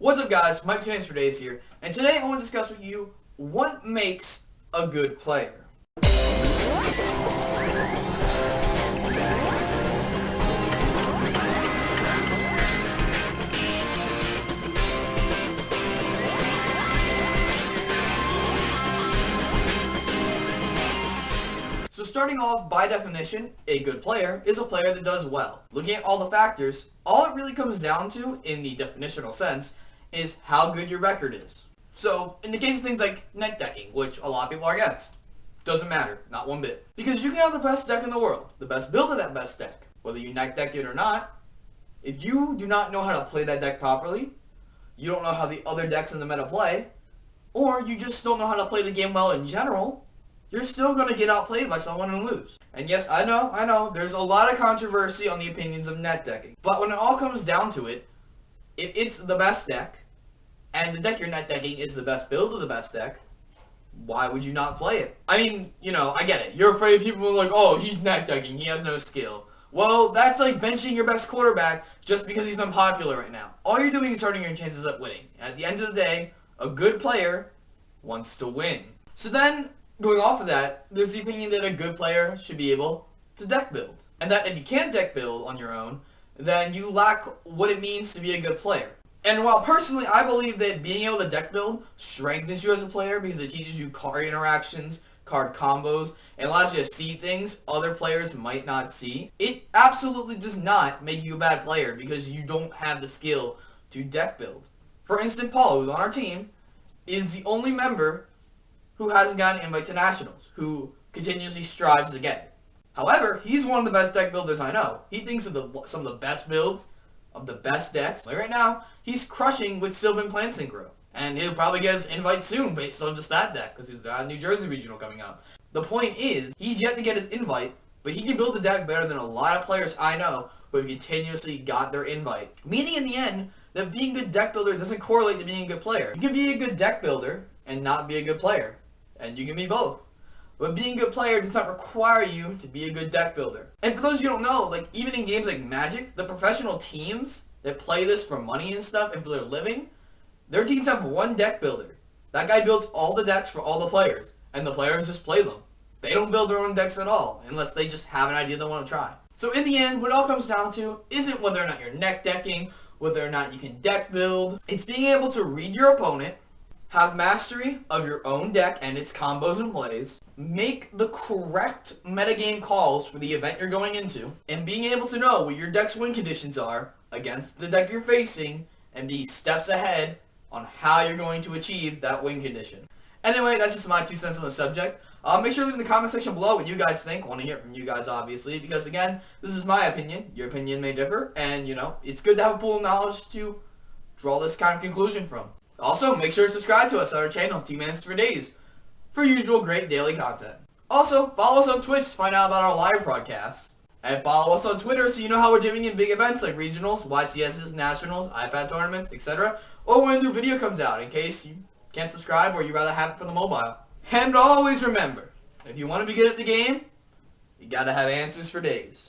What's up guys, Mike for Days here, and today I want to discuss with you what makes a good player. So starting off, by definition, a good player is a player that does well. Looking at all the factors, all it really comes down to, in the definitional sense, is how good your record is. So, in the case of things like net decking, which a lot of people are against, doesn't matter, not one bit. Because you can have the best deck in the world, the best build of that best deck, whether you net decked it or not. If you do not know how to play that deck properly, you don't know how the other decks in the meta play, or you just don't know how to play the game well in general, you're still going to get outplayed by someone and lose. And yes, I know, there's a lot of controversy on the opinions of net decking. But when it all comes down to it, if it's the best deck, and the deck you're net decking is the best build of the best deck, why would you not play it? I mean, I get it. You're afraid people are like, oh, he's net decking, he has no skill. Well, that's like benching your best quarterback just because he's unpopular right now. All you're doing is hurting your chances of winning. And at the end of the day, a good player wants to win. So then, going off of that, there's the opinion that a good player should be able to deck build. And that if you can't deck build on your own, then you lack what it means to be a good player. And while personally I believe that being able to deck build strengthens you as a player because it teaches you card interactions, card combos, and allows you to see things other players might not see, it absolutely does not make you a bad player because you don't have the skill to deck build. For instance, Paul, who's on our team, is the only member who hasn't gotten an invite to Nationals, who continuously strives to get it. However, he's one of the best deck builders I know. He thinks of some of the best builds, of the best decks. Like right now, he's crushing with Sylvan Plant Synchro. And he'll probably get his invite soon based on just that deck, because he's got a New Jersey Regional coming up. The point is, he's yet to get his invite, but he can build a deck better than a lot of players I know who have continuously got their invite. Meaning in the end, that being a good deck builder doesn't correlate to being a good player. You can be a good deck builder and not be a good player. And you can be both. But being a good player does not require you to be a good deck builder. And for those of you who don't know, like even in games like Magic, the professional teams that play this for money and stuff and for their living, their teams have one deck builder. That guy builds all the decks for all the players, and the players just play them. They don't build their own decks at all, unless they just have an idea they want to try. So in the end, what it all comes down to isn't whether or not you're net decking, whether or not you can deck build. It's being able to read your opponent, have mastery of your own deck and its combos and plays, make the correct metagame calls for the event you're going into, and being able to know what your deck's win conditions are against the deck you're facing, and be steps ahead on how you're going to achieve that win condition. Anyway, that's just my 2 cents on the subject. Make sure to leave in the comment section below what you guys think. I want to hear from you guys, obviously, because again, this is my opinion. Your opinion may differ, and it's good to have a pool of knowledge to draw this kind of conclusion from. Also, make sure to subscribe to us on our channel, for Days, for usual great daily content. Also, follow us on Twitch to find out about our live broadcasts. And follow us on Twitter so you know how we're doing in big events like regionals, YCSs, nationals, iPad tournaments, etc. Or when a new video comes out in case you can't subscribe or you'd rather have it for the mobile. And always remember, if you want to be good at the game, you gotta have answers for days.